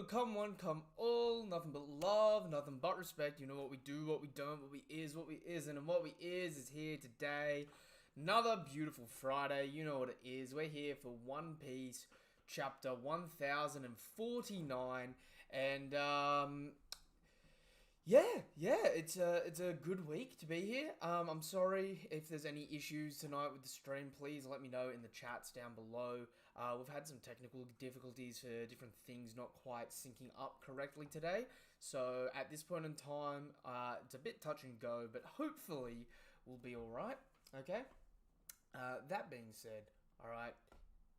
come one, come all, nothing but love, nothing but respect. You know what we do, what we don't, what we isn't, and what we is here today. Another beautiful Friday, you know what it is. We're here for One Piece, chapter 1049, and it's a good week to be here. I'm sorry if there's any issues tonight with the stream. Please let me know in the chats down below. We've had some technical difficulties for different things not quite syncing up correctly today. So at this point in time, it's a bit touch and go, but hopefully we'll be all right. Okay. That being said, all right.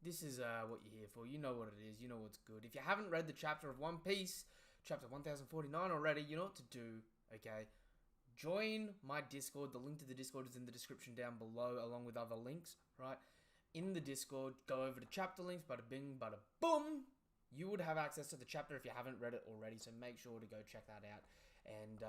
This is what you're here for. You know what it is. You know what's good. If you haven't read the chapter of One Piece, chapter 1049 already, you know what to do, okay? Join my Discord. The link to the Discord is in the description down below, along with other links, right? In the Discord, go over to chapter links, bada bing, bada boom. You would have access to the chapter if you haven't read it already, so make sure to go check that out and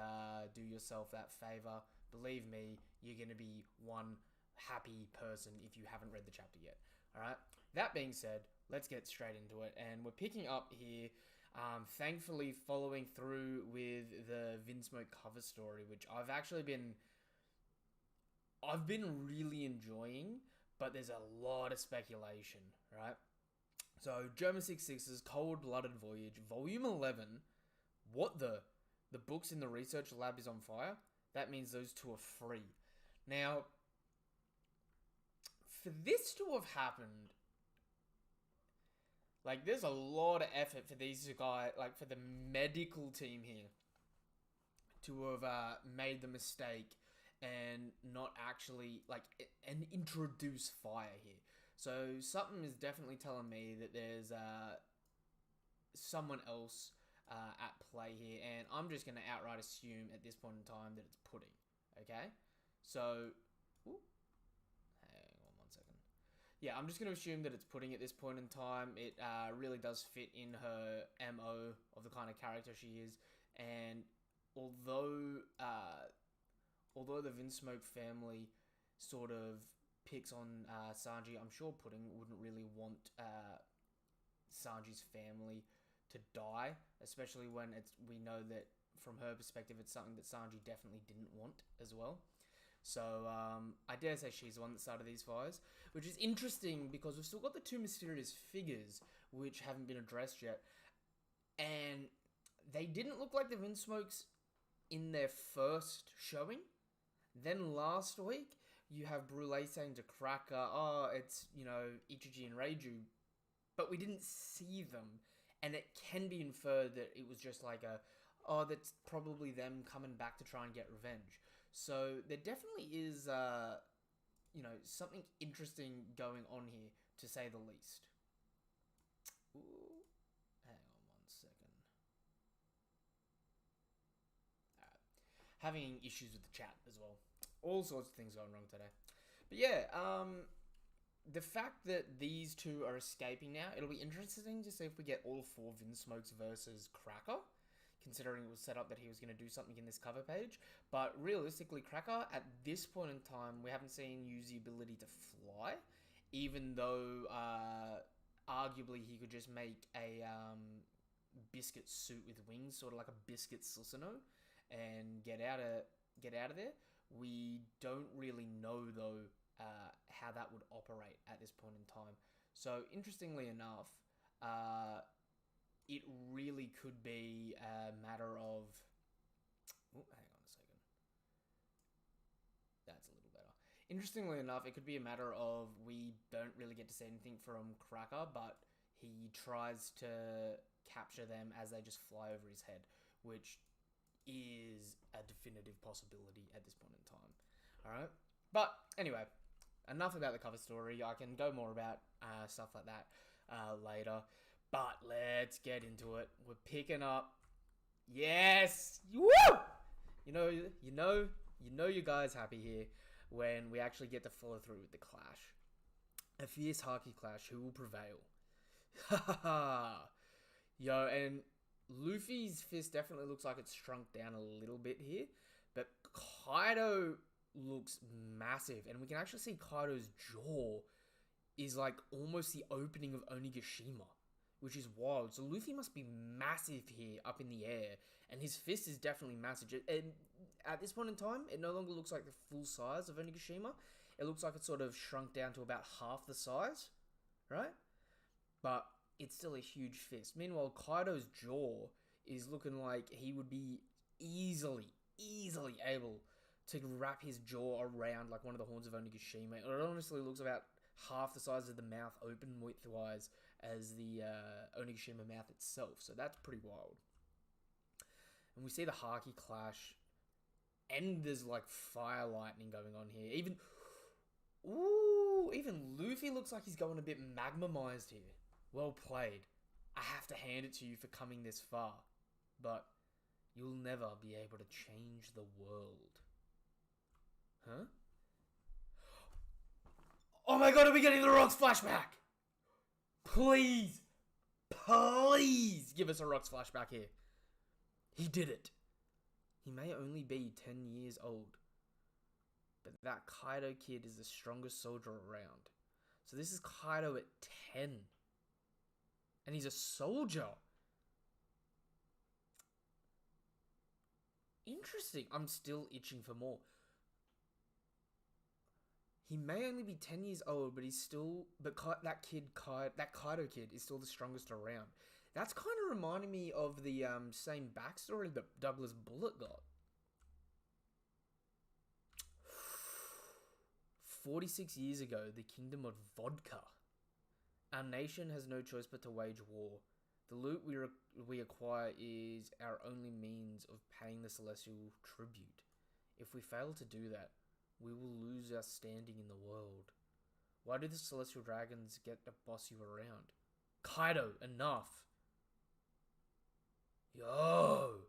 do yourself that favor. Believe me, you're going to be one happy person if you haven't read the chapter yet. All right. That being said, let's get straight into it, and we're picking up here. Thankfully, following through with the Vinsmoke cover story, which I've been really enjoying, but there's a lot of speculation, right? So, German 66's Cold-Blooded Voyage, Volume 11. What the books in the research lab is on fire? That means those two are free. Now, for this to have happened, like, there's a lot of effort for these guys, like, for the medical team here to have made the mistake and not actually, like, and introduce fire here. So something is definitely telling me that there's someone else at play here, and I'm just going to outright assume at this point in time that it's Pudding, okay? So, ooh, hang on 1 second. Yeah, I'm just going to assume that it's Pudding at this point in time. It really does fit in her MO of the kind of character she is. And although the Vinsmoke family sort of picks on Sanji, I'm sure Pudding wouldn't really want Sanji's family to die, especially when we know that from her perspective it's something that Sanji definitely didn't want as well. So, I dare say she's the one that started these fires, which is interesting because we've still got the two mysterious figures which haven't been addressed yet, and they didn't look like the Vinsmokes in their first showing. Then last week, you have Brule saying to Cracker, oh, it's, Ichiji and Reiju, but we didn't see them, and it can be inferred that it was just like that's probably them coming back to try and get revenge. So there definitely is, something interesting going on here, to say the least. Ooh, hang on 1 second. Alright. Having issues with the chat as well. All sorts of things going wrong today. But yeah, the fact that these two are escaping now, it'll be interesting to see if we get all four Vinsmokes versus Cracker, considering it was set up that he was going to do something in this cover page. But realistically, Cracker, at this point in time, we haven't seen use the ability to fly, even though arguably he could just make a biscuit suit with wings, sort of like a biscuit Susanoo, and get out of there. We don't really know, though, how that would operate at this point in time. So, interestingly enough, it really could be a matter of... Oh, hang on a second. That's a little better. Interestingly enough, it could be a matter of we don't really get to see anything from Cracker, but he tries to capture them as they just fly over his head, which is a definitive possibility at this point in time. Alright? But, anyway, enough about the cover story. I can go more about stuff like that later. But let's get into it. We're picking up. Yes! Woo! You know you guys happy here when we actually get to follow through with the clash. A fierce Haki clash. Who will prevail? Ha ha ha! Yo, and Luffy's fist definitely looks like it's shrunk down a little bit here. But Kaido looks massive. And we can actually see Kaido's jaw is like almost the opening of Onigashima. which is wild. So Luffy must be massive here up in the air, and his fist is definitely massive. And at this point in time, it no longer looks like the full size of Onigashima. It looks like it's sort of shrunk down to about half the size, right? But it's still a huge fist. Meanwhile, Kaido's jaw is looking like he would be easily able to wrap his jaw around like one of the horns of Onigashima. It honestly looks about half the size of the mouth open width-wise as the Onigashima mouth itself. So that's pretty wild. And we see the Haki clash. And there's like fire lightning going on here. Even Luffy looks like he's going a bit magmamized here. Well played. I have to hand it to you for coming this far. But you'll never be able to change the world. Huh? Oh my god, are we getting the Rocks flashback? Please give us a Rocks flashback here. He did it. He may only be 10 years old, but that Kaido kid is the strongest soldier around. So this is Kaido at 10. And he's a soldier. Interesting. I'm still itching for more. He may only be 10 years old, but he's still... But that Kaido kid is still the strongest around. That's kind of reminding me of the same backstory that Douglas Bullet got. 46 years ago, the kingdom of Vodka. Our nation has no choice but to wage war. The loot we acquire is our only means of paying the celestial tribute. If we fail to do that, we will lose our standing in the world. Why do the celestial dragons get to boss you around? Kaido, enough. Yo!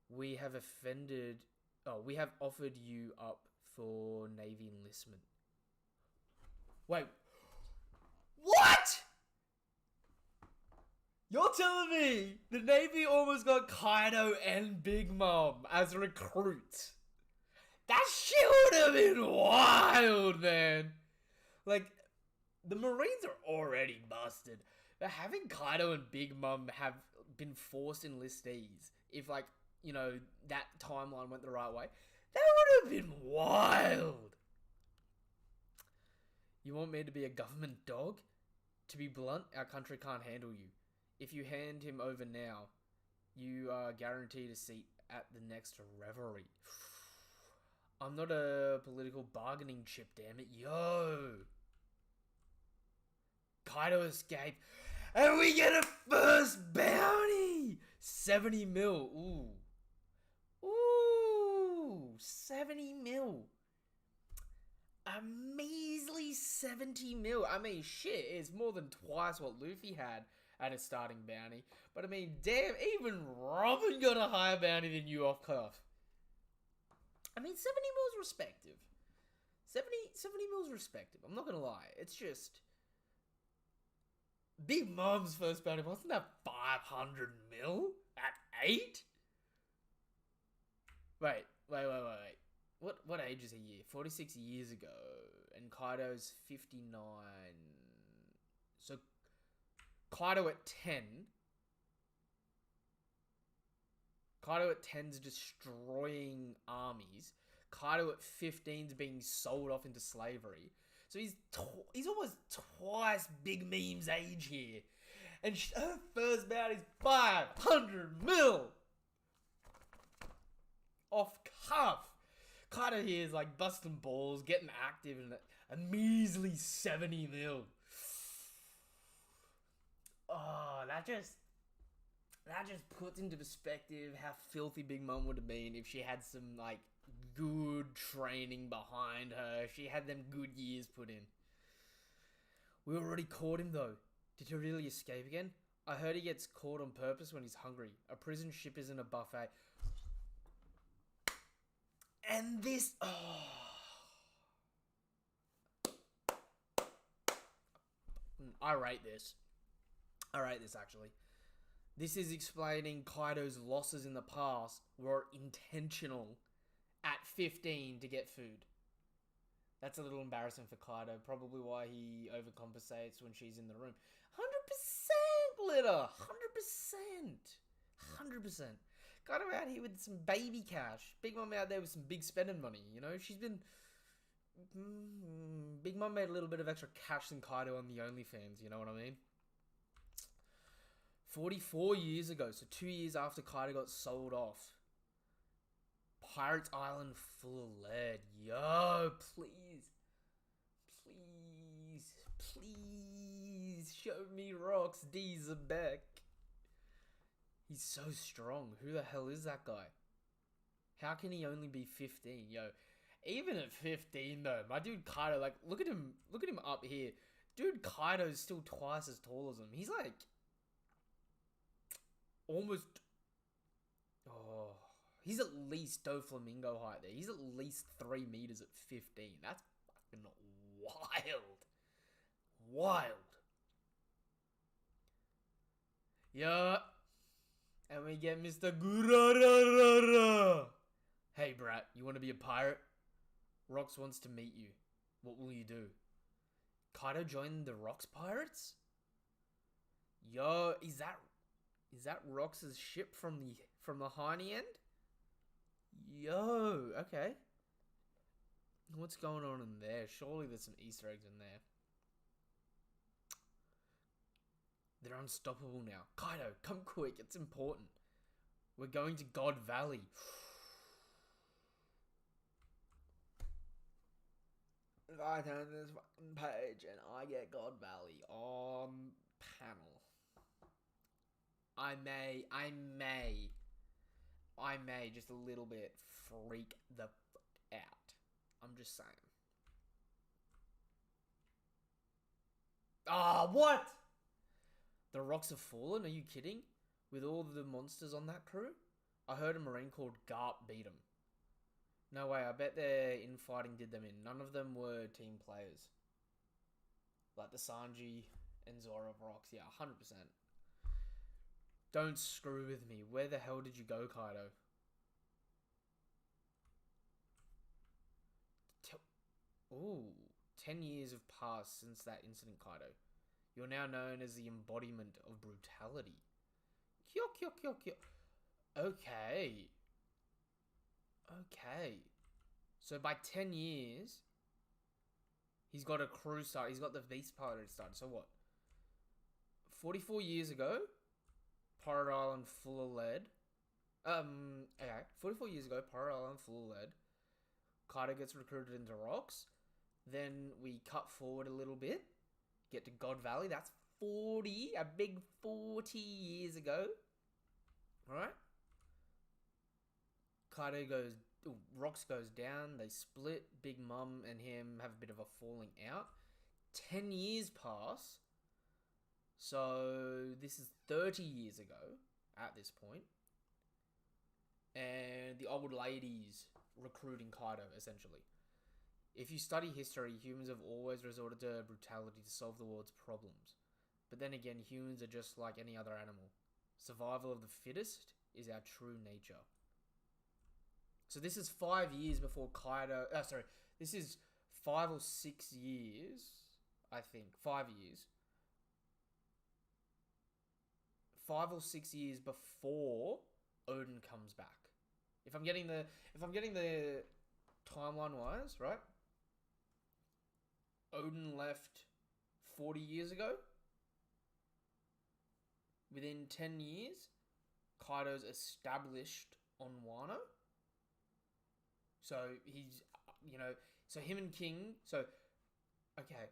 We have offered you up for Navy enlistment. Wait. What?! You're telling me the Navy almost got Kaido and Big Mom as recruits? That shit would have been wild, man. Like, the Marines are already busted. But having Kaido and Big Mom have been forced enlistees, if, like, you know, that timeline went the right way, that would have been wild. You want me to be a government dog? To be blunt, our country can't handle you. If you hand him over now, you are guaranteed a seat at the next revelry. I'm not a political bargaining chip, damn it. Yo! Kaido escaped. And we get a first bounty! 70 mil. Ooh, 70 mil. A measly 70 mil. I mean, shit, it's more than twice what Luffy had at a starting bounty. But I mean, damn, even Robin got a higher bounty than you off cuff. I mean, 70 mil's respective. 70 mil's respective. I'm not gonna lie. It's just... Big Mom's first bounty, wasn't that 500 mil? At 8? Wait. What age is he? 46 years ago. And Kaido's 59. So, Kaido at 10. Kaido at 10's destroying armies. Kaido at 15's being sold off into slavery. So he's almost twice Big Meme's age here. And her first bounty's 500 mil! Off cuff. Kaido here is like busting balls, getting active, and a measly 70 mil. Oh, that just puts into perspective how filthy Big Mom would have been if she had some, like, good training behind her. She had them good years put in. We already caught him, though. Did he really escape again? I heard he gets caught on purpose when he's hungry. A prison ship isn't a buffet. And this... Oh. I rate this, actually. This is explaining Kaido's losses in the past were intentional at 15 to get food. That's a little embarrassing for Kaido. Probably why he overcompensates when she's in the room. 100% glitter. 100%. 100%. Kaido out here with some baby cash. Big Mom out there with some big spending money. You know, she's been... Big Mom made a little bit of extra cash than Kaido on the OnlyFans. You know what I mean? 44 years ago. So 2 years after Kaido got sold off. Pirates Island full of lead. Yo, please. Please. Please show me Rocks D Zebek. He's so strong. Who the hell is that guy? How can he only be 15? Yo, even at 15 though, my dude Kaido, like, look at him up here. Dude Kaido's still twice as tall as him. He's like almost... Oh... He's at least Doflamingo height there. He's at least 3 meters at 15. That's fucking wild. Wild. Yeah. And we get Mr. Gurararara. Hey, brat, you want to be a pirate? Rox wants to meet you. What will you do? Kaido joined the Rox Pirates? Yo, is that Rox's ship from the Hiney end? Yo, okay. What's going on in there? Surely there's some Easter eggs in there. They're unstoppable now. Kaido, come quick. It's important. We're going to God Valley. If I turn this page and I get God Valley on panel, I may just a little bit freak the fuck out. I'm just saying. Ah, what? The Rocks have fallen? Are you kidding? With all the monsters on that crew? I heard a Marine called Garp beat them. No way, I bet their infighting did them in. None of them were team players. Like the Sanji and Zoro of Rocks. Yeah, 100%. Don't screw with me. Where the hell did you go, Kaido? Ooh, 10 years have passed since that incident, Kaido. You're now known as the embodiment of brutality. Kyok, kyok, kyok, kyok. Okay. Okay. So by 10 years, he's got a crew start. He's got the Beast Pirate started. So what? 44 years ago, Pirate Island full of lead. Okay. 44 years ago, Pirate Island full of lead. Kaido gets recruited into Rocks. Then we cut forward a little bit. Get to God Valley. That's 40. A big 40 years ago. Alright? Kaido goes... Rocks goes down. They split. Big Mom and him have a bit of a falling out. 10 years pass. So this is 30 years ago at this point. And the old ladies recruiting Kaido, essentially. If you study history, humans have always resorted to brutality to solve the world's problems. But then again, humans are just like any other animal. Survival of the fittest is our true nature. So this is 5 years before Kaido... This is 5 or 6 years, I think. 5 years. 5 or 6 years before Odin comes back. If I'm getting the timeline wise, right? Odin left 40 years ago. Within 10 years, Kaido's established on Wano. So he's, so him and King, okay.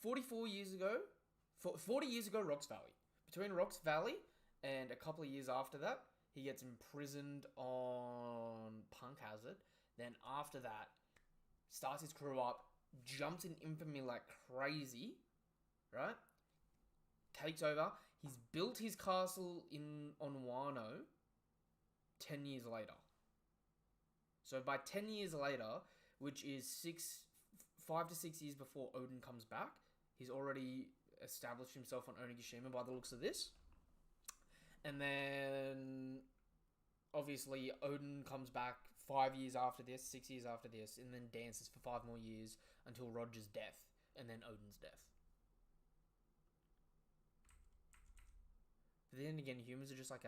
44 years ago, 40 years ago, Rocks Valley. Between Rocks Valley and a couple of years after that, he gets imprisoned on Punk Hazard. Then after that, starts his crew up, jumps in infamy like crazy, right? Takes over. He's built his castle on Wano 10 years later. So by 10 years later, which is 5 to 6 years before Odin comes back, he's already established himself on Onigashima by the looks of this. And then, obviously, Odin comes back 5 years after this, 6 years after this, and then dances for 5 more years until Roger's death, and then Odin's death. But then again, humans are just like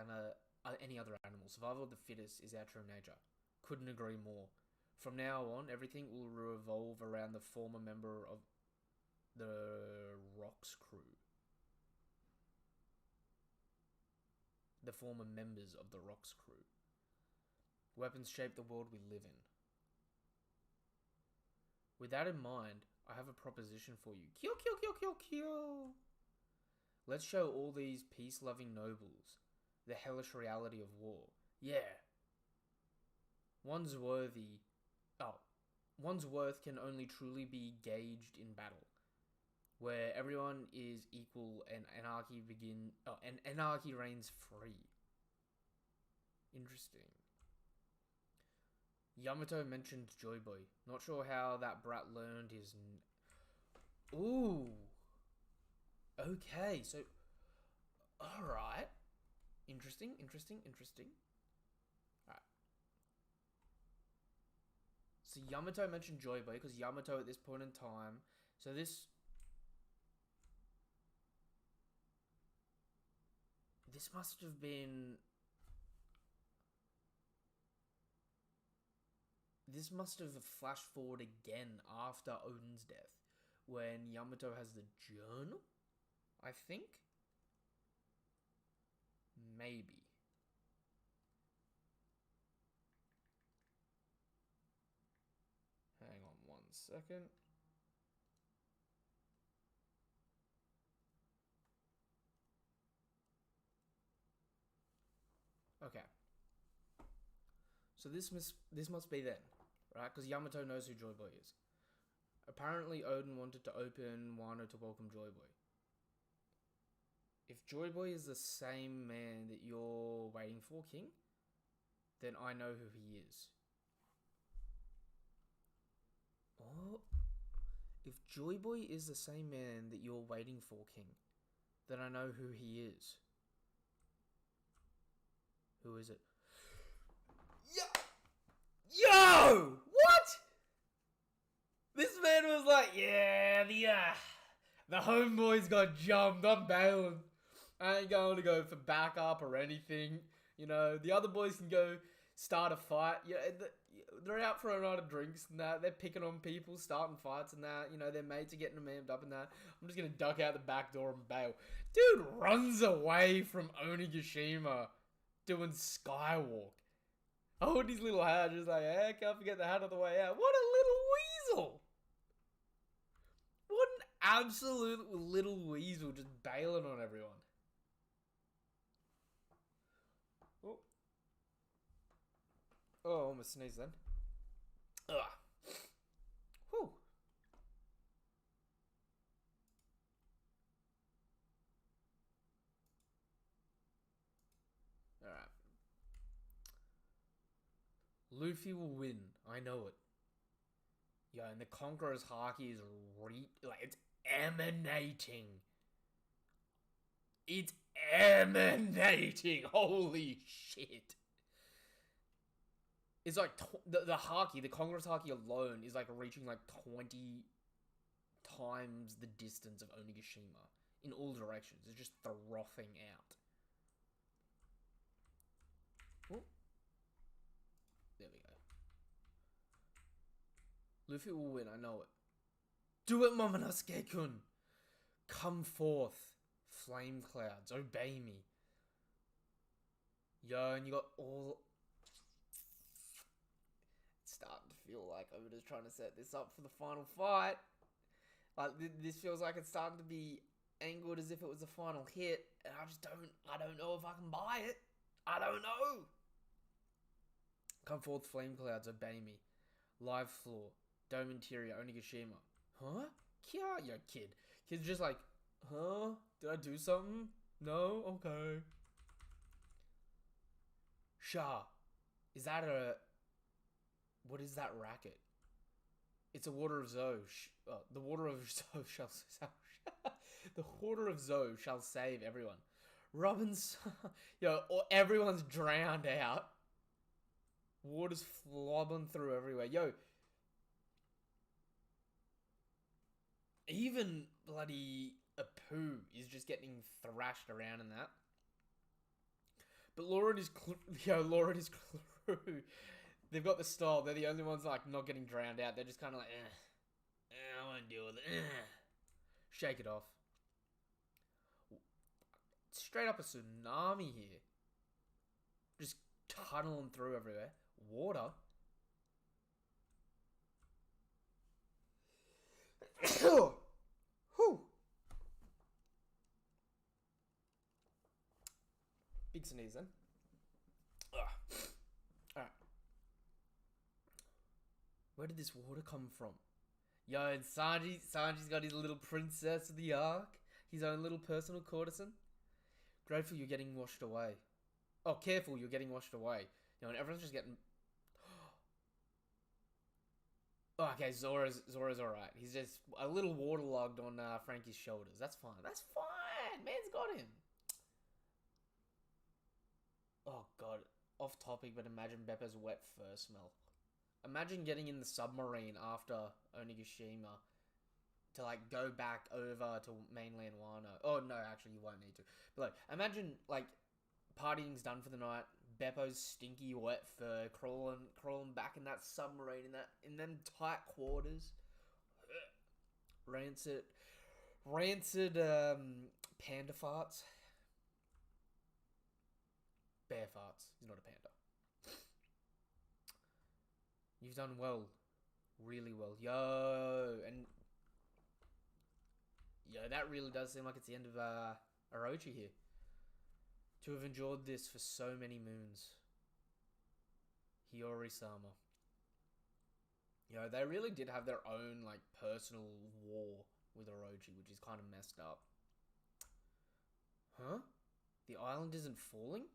any other animal. Survival of the fittest is our true nature. Couldn't agree more. From now on, everything will revolve around the former member of the Rock's crew. The former members of the Rock's crew. Weapons shape the world we live in. With that in mind, I have a proposition for you. Kill, kill, kill, kill, kill. Let's show all these peace-loving nobles the hellish reality of war. Yeah. One's worth can only truly be gauged in battle, where everyone is equal and anarchy reigns free. Interesting. Yamato mentioned Joy Boy. Not sure how that brat learned his... Ooh. Okay, so... Alright. Interesting. Alright. So Yamato mentioned Joy Boy, because Yamato at this point in time... So this... This must have been... This must have flashed forward again after Odin's death, when Yamato has the journal, I think? Maybe. Hang on 1 second. Okay. So this must be then, right? Because Yamato knows who Joy Boy is. Apparently, Odin wanted to open Wano to welcome Joy Boy. If Joy Boy is the same man that you're waiting for, King, then I know who he is. Oh, if Joy Boy is the same man that you're waiting for, King, then I know who he is. Who is it? Yo! What? This man was like, yeah, the homeboys got jumped. I'm bailing. I ain't going to go for backup or anything. You know, the other boys can go start a fight. Yeah, they're out for a night of drinks and that. They're picking on people, starting fights and that. You know, their mates are getting them amped up and that. I'm just going to duck out the back door and bail. Dude runs away from Onigashima doing skywalk. Holding his little hat, just like, hey, can't forget the hat on the way out. What a little weasel! What an absolute little weasel, just bailing on everyone. Oh, almost sneezed then. Ugh. Whew. Alright. Luffy will win. I know it. Yeah, and the Conqueror's Haki is it's emanating. It's emanating. Holy shit. It's like the Haki, the Conqueror's Haki alone is like reaching like 20 times the distance of Onigashima in all directions. It's just frothing out. Ooh. There we go. Luffy will win, I know it. Do it, Momonosuke-kun! Come forth, flame clouds, obey me. Yo, and you got all... It's starting to feel like Oda's trying to set this up for the final fight. Like, this feels like it's starting to be angled as if it was the final hit, and I don't know if I can buy it. I don't know! Come forth, flame clouds, obey me. Live floor, dome interior, Onigashima. Huh? Kya, yo, kid. Kid's just like, huh? Did I do something? No? Okay. Shah. Is that a... What is that racket? It's a water of Zoe. The water of Zoe shall... The water of Zoe shall save everyone. Robin's... Yo, everyone's drowned out. Water's flobbing through everywhere. Yo, even bloody a poo is just getting thrashed around in that. But Laura and his crew, they've got the style. They're the only ones like not getting drowned out. They're just kind of like, I won't deal with it. Shake it off. Straight up a tsunami here. Just tunneling through everywhere. Water. Whew. Big sneeze then. Alright. Where did this water come from? Yo, and Sanji's got his little princess of the ark. His own little personal courtesan. Grateful you're getting washed away. Oh, careful, you're getting washed away. You know, and everyone's just getting... Oh, okay, Zora's alright. He's just a little waterlogged on Frankie's shoulders. That's fine. That's fine. Man's got him. Oh, God. Off topic, but imagine Beppo's wet fur smell. Imagine getting in the submarine after Onigashima to, like, go back over to mainland Wano. Oh, no, actually, you won't need to. But, like, imagine, like, partying's done for the night. Beppo's stinky, wet fur crawling back in that submarine, in them tight quarters. Rancid, panda farts. Bear farts. He's not a panda. You've done well. Really well. Yo, that really does seem like it's the end of Orochi here. To have endured this for so many moons. Hiyori-sama. Yo, they really did have their own, like, personal war with Orochi, which is kind of messed up. Huh? The island isn't falling?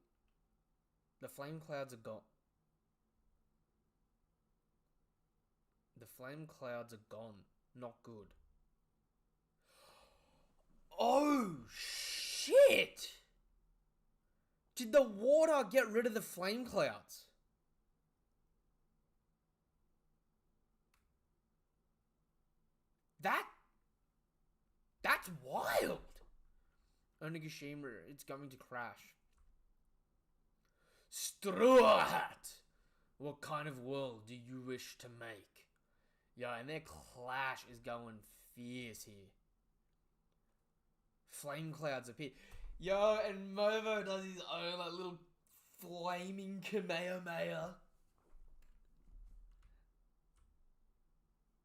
The flame clouds are gone. The flame clouds are gone. Not good. Oh, shit! Did the water get rid of the flame clouds? That's wild! Onigashima, it's going to crash. Straw Hat! What kind of world do you wish to make? Yo, and their clash is going fierce here. Flame clouds appear. Yo, and Momo does his own like little flaming Kamehameha.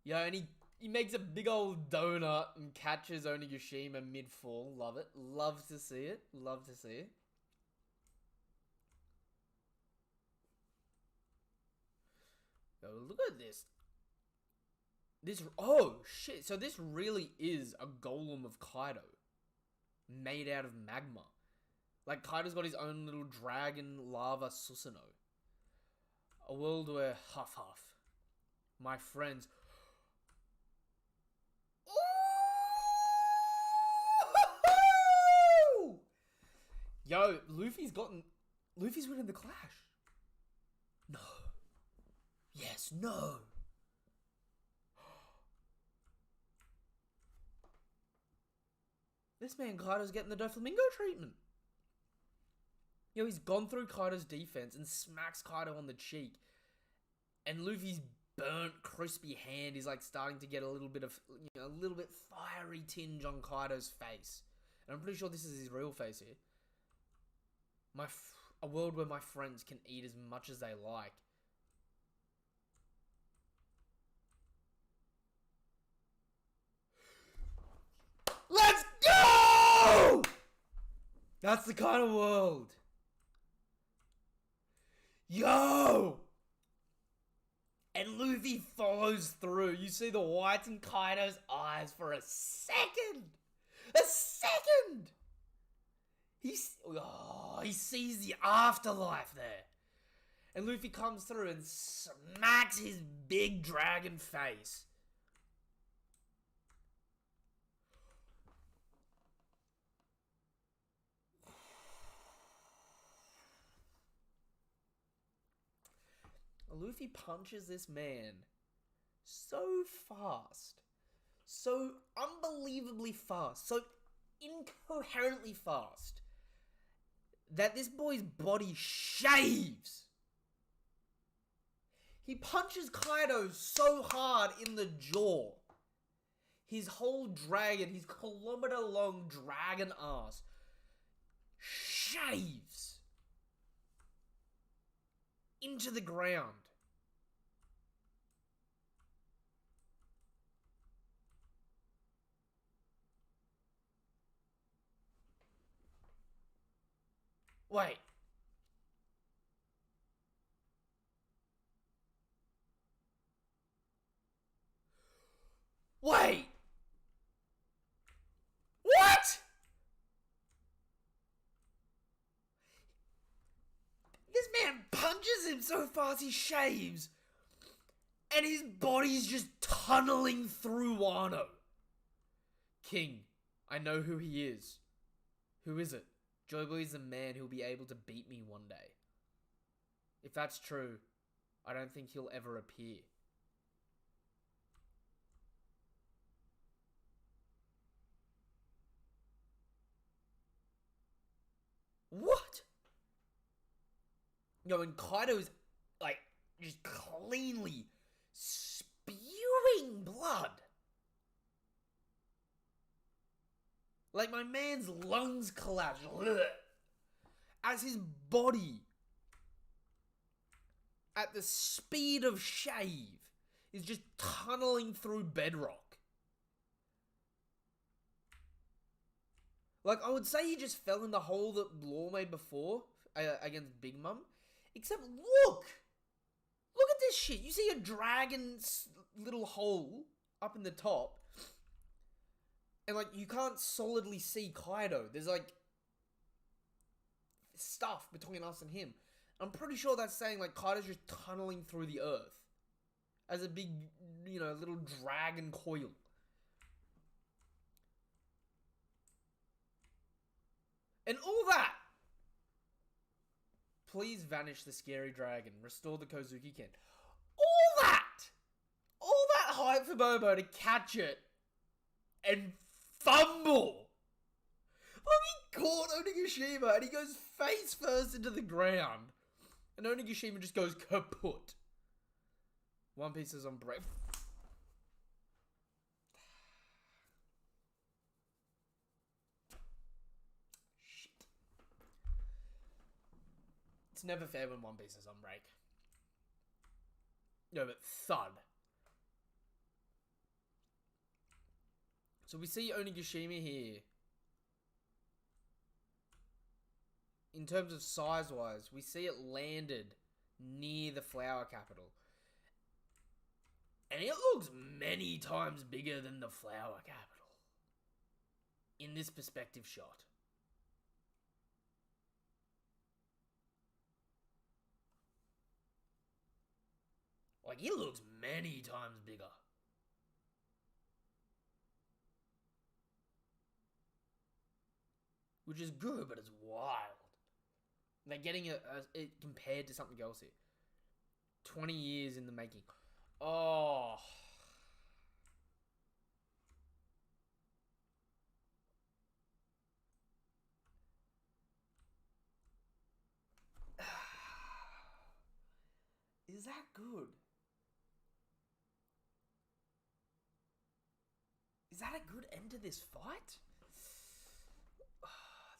Yo, and he makes a big old donut and catches Onigashima mid-fall. Love it. Love to see it. Love to see it. Yo, look at this. Oh, shit. So this really is a golem of Kaido. Made out of magma. Like, Kaido's got his own little dragon lava Susanoo. A world where Huff, my friends... Ooh! Yo, Luffy's winning the clash. No. Yes, no. This man Kaido's getting the Doflamingo treatment. Yo, he's gone through Kaido's defense and smacks Kaido on the cheek. And Luffy's burnt, crispy hand is like starting to get a little bit of, a little bit fiery tinge on Kaido's face. And I'm pretty sure this is his real face here. A world where my friends can eat as much as they like. Let's go! That's the kind of world. Yo! And Luffy follows through. You see the whites in Kaido's eyes for a second. A second! He sees the afterlife there. And Luffy comes through and smacks his big dragon face. Luffy punches this man so fast, so unbelievably fast, so incoherently fast, that this boy's body shaves. He punches Kaido so hard in the jaw. His whole dragon, his kilometer-long dragon ass, shaves into the ground. Wait. Wait! What?! This man punches him so fast he shaves, and his body's just tunneling through Wano. King, I know who he is. Who is it? Joy Boy's the man who'll be able to beat me one day. If that's true, I don't think he'll ever appear. What? Yo, and Kaido's, like, just cleanly spewing blood. Like, my man's lungs collapse. As his body, at the speed of shave, is just tunneling through bedrock. Like, I would say he just fell in the hole that Law made before against Big Mom. Except, look! Look at this shit. You see a dragon's little hole up in the top. And, like, you can't solidly see Kaido. There's, like, stuff between us and him. I'm pretty sure that's saying, like, Kaido's just tunneling through the earth. As a big, you know, little dragon coil. And all that! Please vanish the scary dragon. Restore the Kozuki Ken. All that! All that hype for Bobo to catch it and fumble! Look, he caught Onigashima and he goes face first into the ground. And Onigashima just goes kaput. One Piece is on break. Shit. It's never fair when One Piece is on break. No, but thud. So we see Onigashima here. In terms of size-wise, we see it landed near the flower capital. And it looks many times bigger than the flower capital. In this perspective shot. Like, it looks many times bigger. Which is good, but it's wild. They're getting it compared to something else here. 20 years in the making. Oh. Is that good? Is that a good end to this fight?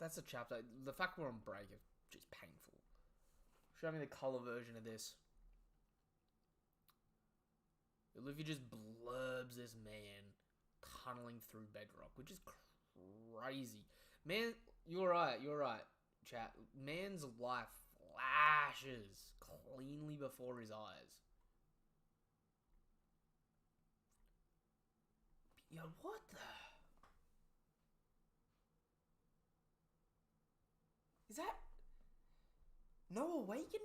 That's a chapter. The fact we're on break is just painful. Show me the color version of this. Luffy just blurbs this man tunneling through bedrock, which is crazy. Man, you're right, chat. Man's life flashes cleanly before his eyes. Yo, what the... Is that... No awakening?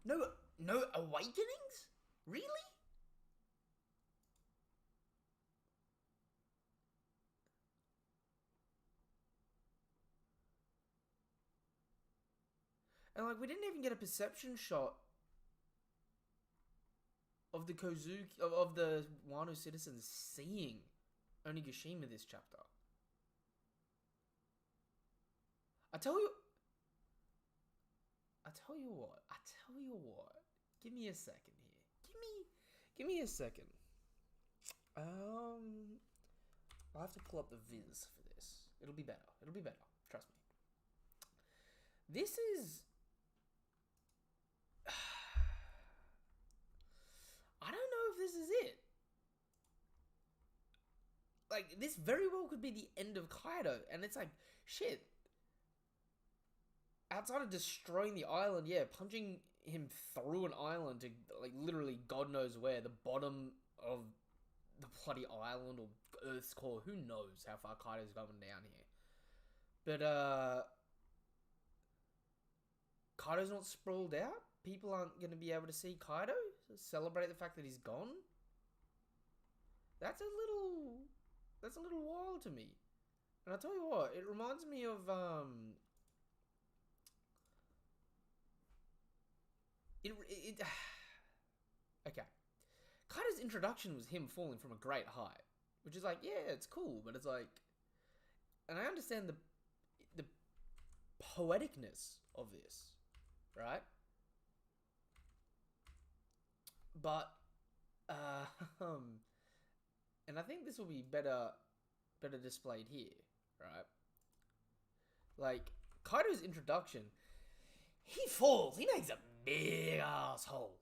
No awakenings? Really? And, like, we didn't even get a perception shot of the Kozuki of the Wano citizens seeing Onigashima this chapter. I tell you what. Give me a second here. Give me a second. I'll have to pull up the viz for this. It'll be better. Trust me. This is... I don't know if this is it. Like, this very well could be the end of Kaido. And it's like, shit. Outside of destroying the island, yeah, punching him through an island to, like, literally God knows where, the bottom of the bloody island or Earth's core. Who knows how far Kaido's going down here. But, Kaido's not sprawled out. People aren't going to be able to see Kaido. Celebrate the fact that he's gone. That's a little wild to me. And I'll tell you what, it reminds me of, okay. Kaido's introduction was him falling from a great height. Which is like, yeah, it's cool, but it's like... And I understand the poeticness of this, right? But, and I think this will be better displayed here, right? Like, Kaido's introduction, he falls, he makes a big asshole.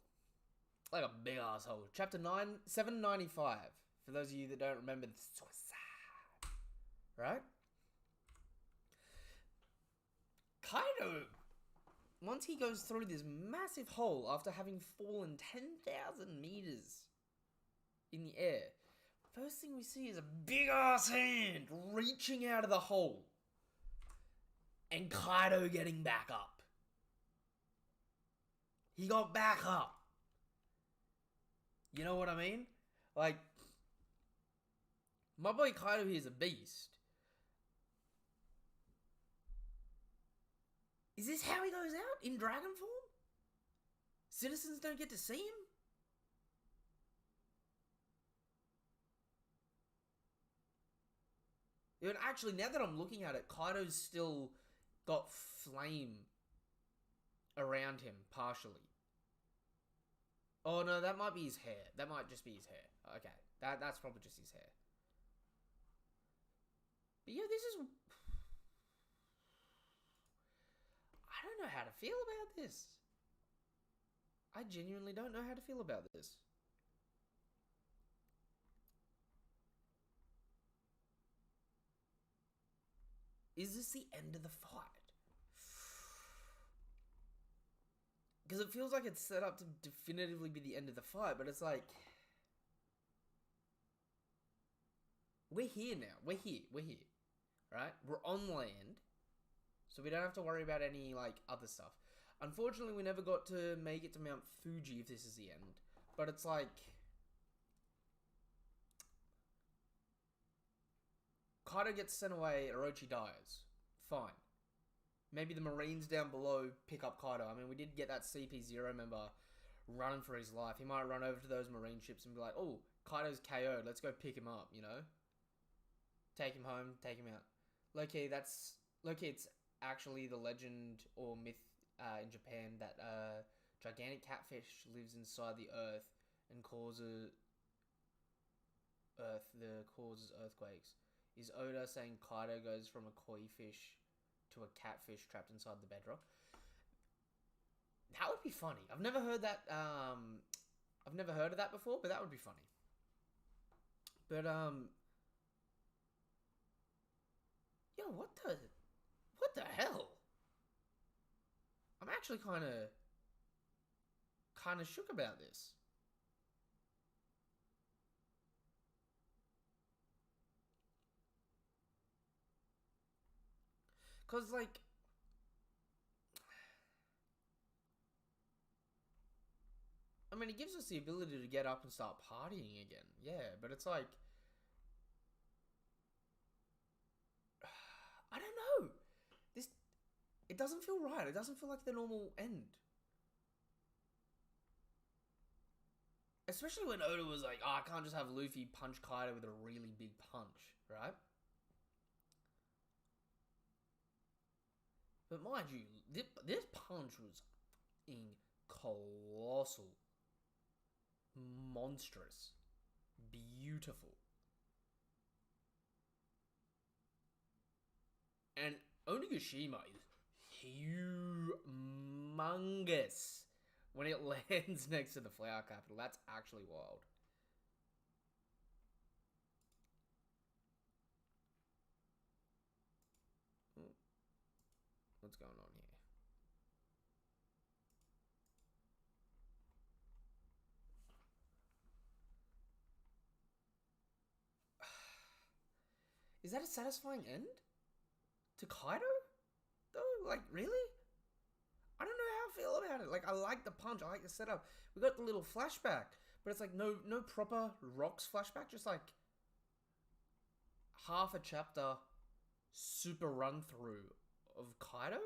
Like a big asshole. Chapter 795, for those of you that don't remember, it's so sad, right? Kaido, once he goes through this massive hole after having fallen 10,000 meters in the air, first thing we see is a big ass hand reaching out of the hole and Kaido getting back up. He got back up. You know what I mean? Like, my boy Kaido here is a beast. Is this how he goes out? In dragon form? Citizens don't get to see him? And actually, now that I'm looking at it, Kaido's still got flame around him, partially. Oh, no, that might be his hair. That might just be his hair. Okay, that's probably just his hair. But yeah, this is... I don't know how to feel about this. I genuinely don't know how to feel about this. Is this the end of the fight? Because it feels like it's set up to definitively be the end of the fight, but it's like... We're here now. We're here. Right? We're on land. So we don't have to worry about any, like, other stuff. Unfortunately, we never got to make it to Mount Fuji if this is the end. But it's like... Kaido gets sent away, Orochi dies. Fine. Maybe the Marines down below pick up Kaido. I mean, we did get that CP0 member running for his life. He might run over to those Marine ships and be like, oh, Kaido's KO'd. Let's go pick him up, you know? Take him home, take him out. Low-key, it's actually the legend or myth in Japan that gigantic catfish lives inside the earth and causes earthquakes. Is Oda saying Kaido goes from a koi fish to a catfish trapped inside the bedrock? That would be funny. I've never heard that. I've never heard of that before, but that would be funny. But yo, what the hell? I'm actually kind of shook about this. Cause like, I mean, it gives us the ability to get up and start partying again. Yeah, but it's like, I don't know. It doesn't feel right. It doesn't feel like the normal end. Especially when Oda was like, oh, I can't just have Luffy punch Kaido with a really big punch, right? But mind you, this punch was colossal, monstrous, beautiful. And Onigashima is humongous when it lands next to the Flower Capital. That's actually wild. What's going on here? Is that a satisfying end to Kaido? Though, like, really? I don't know how I feel about it. Like, I like the punch. I like the setup. We got the little flashback, but it's like no proper Rocks flashback. Just like half a chapter, super run through of Kaido.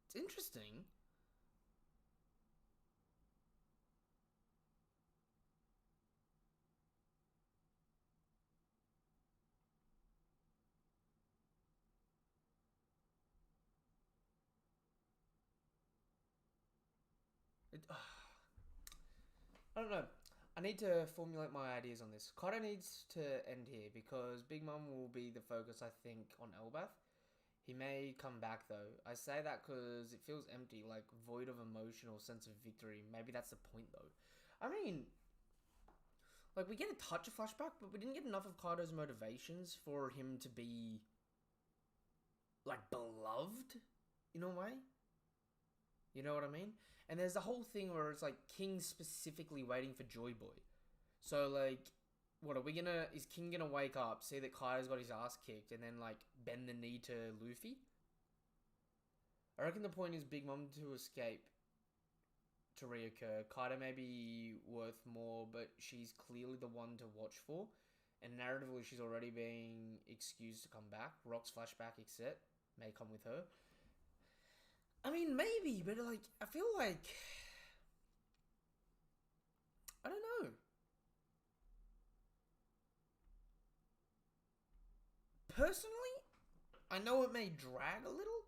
It's interesting. I don't know. I need to formulate my ideas on this. Kaido needs to end here because Big Mom will be the focus, I think, on Elbath. He may come back though. I say that because it feels empty, like void of emotion or sense of victory. Maybe that's the point though. I mean, like we get a touch of flashback, but we didn't get enough of Kaido's motivations for him to be like beloved in a way. You know what I mean? And there's the whole thing where it's like King specifically waiting for Joy Boy. So like, what are we gonna? Is King gonna wake up, see that Kaido's got his ass kicked, and then like bend the knee to Luffy? I reckon the point is Big Mom to escape to reoccur. Kaido may be worth more, but she's clearly the one to watch for. And narratively, she's already being excused to come back. Rock's flashback except may come with her. I mean, maybe, but like, I feel like I don't know. Personally, I know it may drag a little,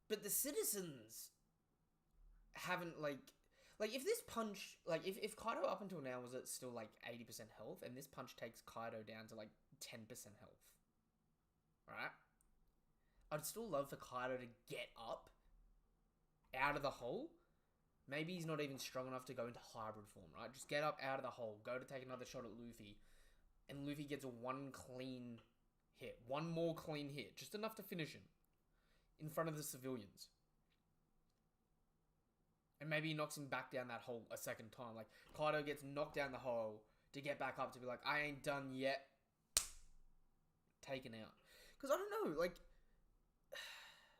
but the citizens haven't like if this punch if Kaido up until now was at still like 80% health, and this punch takes Kaido down to like 10% health, right? I'd still love for Kaido to get up out of the hole. Maybe he's not even strong enough to go into hybrid form, right? Just get up out of the hole, go to take another shot at Luffy, and Luffy gets one clean hit. One more clean hit. Just enough to finish him in front of the civilians. And maybe he knocks him back down that hole a second time. Like, Kaido gets knocked down the hole to get back up to be like, I ain't done yet. Taken out. Because I don't know, like,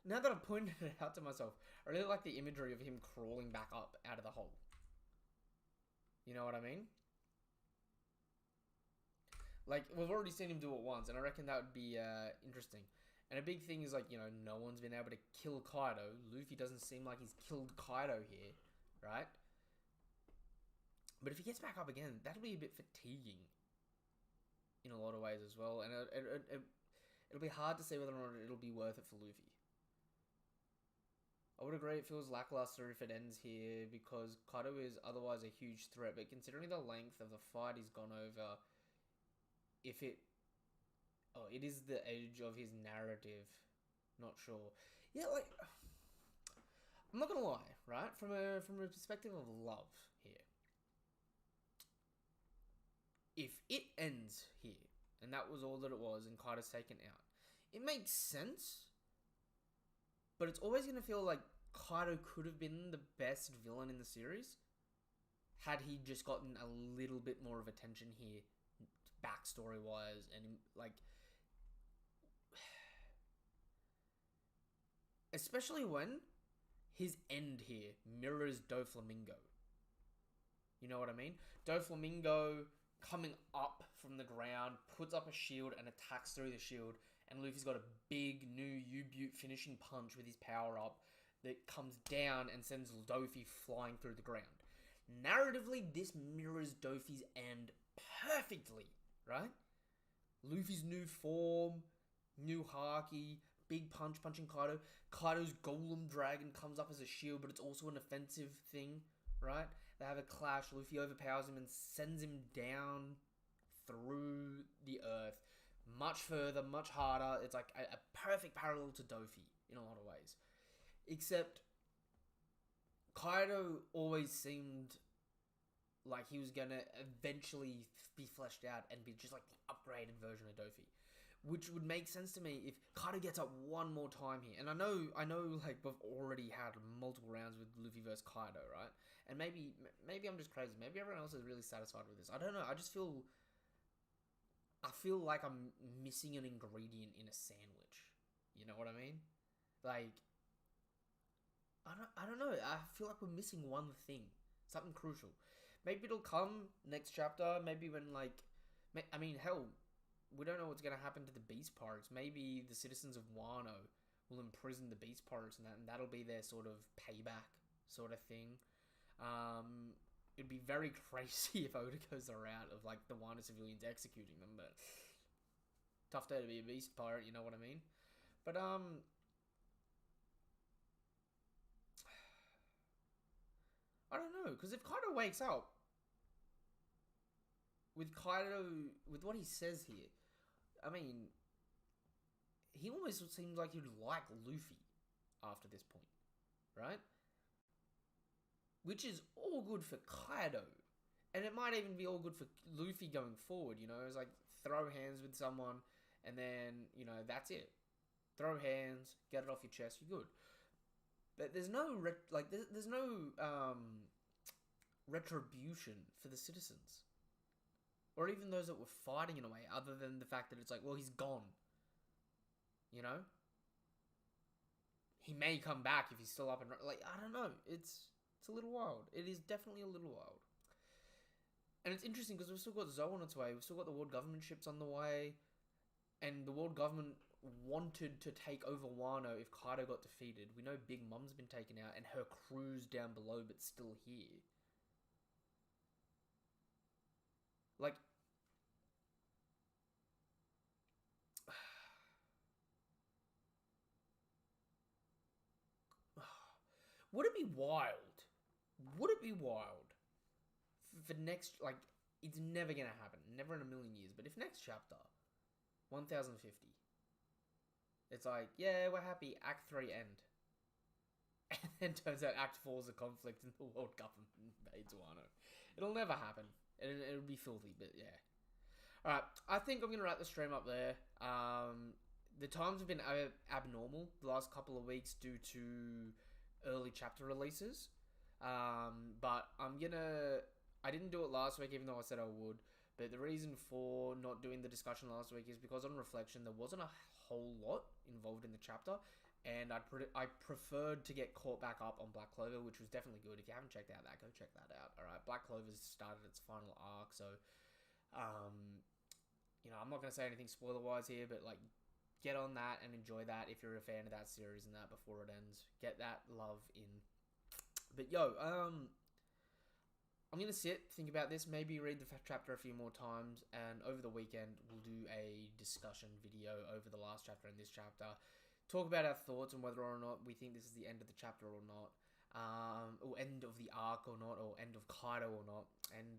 now that I've pointed it out to myself, I really like the imagery of him crawling back up out of the hole. You know what I mean? Like, we've already seen him do it once, and I reckon that would be interesting. And a big thing is, like, you know, no one's been able to kill Kaido. Luffy doesn't seem like he's killed Kaido here, right? But if he gets back up again, that'll be a bit fatiguing in a lot of ways as well. And it'll be hard to say whether or not it'll be worth it for Luffy. I would agree it feels lackluster if it ends here, because Kaido is otherwise a huge threat. But considering the length of the fight he's gone over, if it... Oh, it is the edge of his narrative. Not sure. Yeah, like... I'm not gonna lie, right? From a perspective of love here. If it ends here, and that was all that it was, and Kaido's taken out, it makes sense. But it's always going to feel like Kaido could have been the best villain in the series had he just gotten a little bit more of attention here, backstory-wise, and, like... Especially when his end here mirrors Doflamingo. You know what I mean? Doflamingo coming up from the ground, puts up a shield and attacks through the shield, and Luffy's got a big new U-Butte finishing punch with his power up that comes down and sends Dofi flying through the ground. Narratively, this mirrors Dofi's end perfectly, right? Luffy's new form, new haki, big punch punching Kaido. Kaido's golem dragon comes up as a shield, but it's also an offensive thing, right? They have a clash. Luffy overpowers him and sends him down through the earth. Much further, much harder. It's like a perfect parallel to Dofi in a lot of ways. Except Kaido always seemed like he was going to eventually be fleshed out and be just like the upgraded version of Dofi. Which would make sense to me if Kaido gets up one more time here. And I know, like, we've already had multiple rounds with Luffy versus Kaido, right? And maybe I'm just crazy. Maybe everyone else is really satisfied with this. I don't know. I feel like I'm missing an ingredient in a sandwich. You know what I mean? Like, I don't know. I feel like we're missing one thing. Something crucial. Maybe it'll come next chapter. Maybe when, like... I mean, hell... We don't know what's going to happen to the Beast Pirates. Maybe the citizens of Wano will imprison the Beast Pirates and that'll be their sort of payback sort of thing. It'd be very crazy if Oda goes the route of like the Wano civilians executing them, but tough day to be a Beast Pirate, you know what I mean? But I don't know, because if Kaido wakes up with what he says here, I mean, he almost seems like he'd like Luffy after this point, right? Which is all good for Kaido. And it might even be all good for Luffy going forward, you know? It's like, throw hands with someone, and then, you know, that's it. Throw hands, get it off your chest, you're good. But there's no, there's no retribution for the citizens. Or even those that were fighting in a way, other than the fact that it's like, well, he's gone. You know? He may come back if he's still up and... Like, I don't know. It's a little wild. It is definitely a little wild. And it's interesting because we've still got Zoe on its way. We've still got the world government ships on the way. And the world government wanted to take over Wano if Kaido got defeated. We know Big Mom's been taken out and her crew's down below but still here. Like, would it be wild? Would it be wild for next, like, it's never going to happen. Never in a million years. But if next chapter, 1050, it's like, yeah, we're happy, Act 3 end. And then turns out Act 4 is a conflict and the world government invades Wano. It'll never happen. It'll be filthy, but yeah. Alright, I think I'm going to wrap the stream up there. The times have been abnormal the last couple of weeks due to early chapter releases. But I didn't do it last week even though I said I would. But the reason for not doing the discussion last week is because on reflection there wasn't a whole lot involved in the chapter. And I preferred to get caught back up on Black Clover, which was definitely good. If you haven't checked out that, go check that out. Alright, Black Clover's started its final arc, so... you know, I'm not going to say anything spoiler-wise here, but, like, get on that and enjoy that if you're a fan of that series and that before it ends. Get that love in. But, yo, I'm going to sit, think about this, maybe read the chapter a few more times, and over the weekend, we'll do a discussion video over the last chapter and this chapter. Talk about our thoughts on whether or not we think this is the end of the chapter or not. Or end of the arc or not, or end of Kaido or not. And,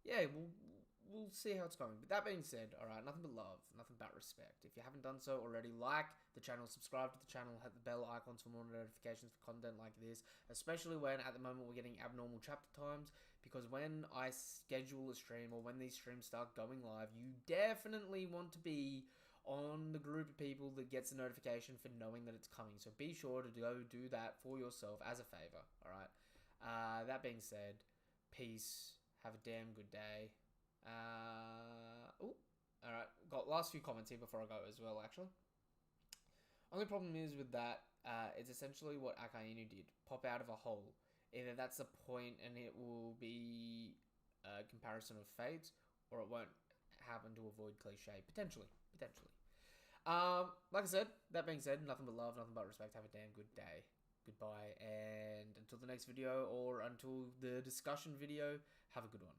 yeah, we'll see how it's going. But that being said, alright, nothing but love, nothing but respect. If you haven't done so already, like the channel, subscribe to the channel, hit the bell icons for more notifications for content like this, especially when at the moment we're getting abnormal chapter times, because when I schedule a stream or when these streams start going live, you definitely want to be on the group of people that gets a notification for knowing that it's coming. So be sure to go do that for yourself as a favor, alright? That being said, peace. Have a damn good day. Alright. Got last few comments here before I go as well, actually. Only problem is with that, it's essentially what Akainu did. Pop out of a hole. Either that's the point and it will be a comparison of fates, or it won't happen to avoid cliche. Potentially. Like I said, that being said, nothing but love, nothing but respect. Have a damn good day. Goodbye, and until the next video, or until the discussion video, have a good one.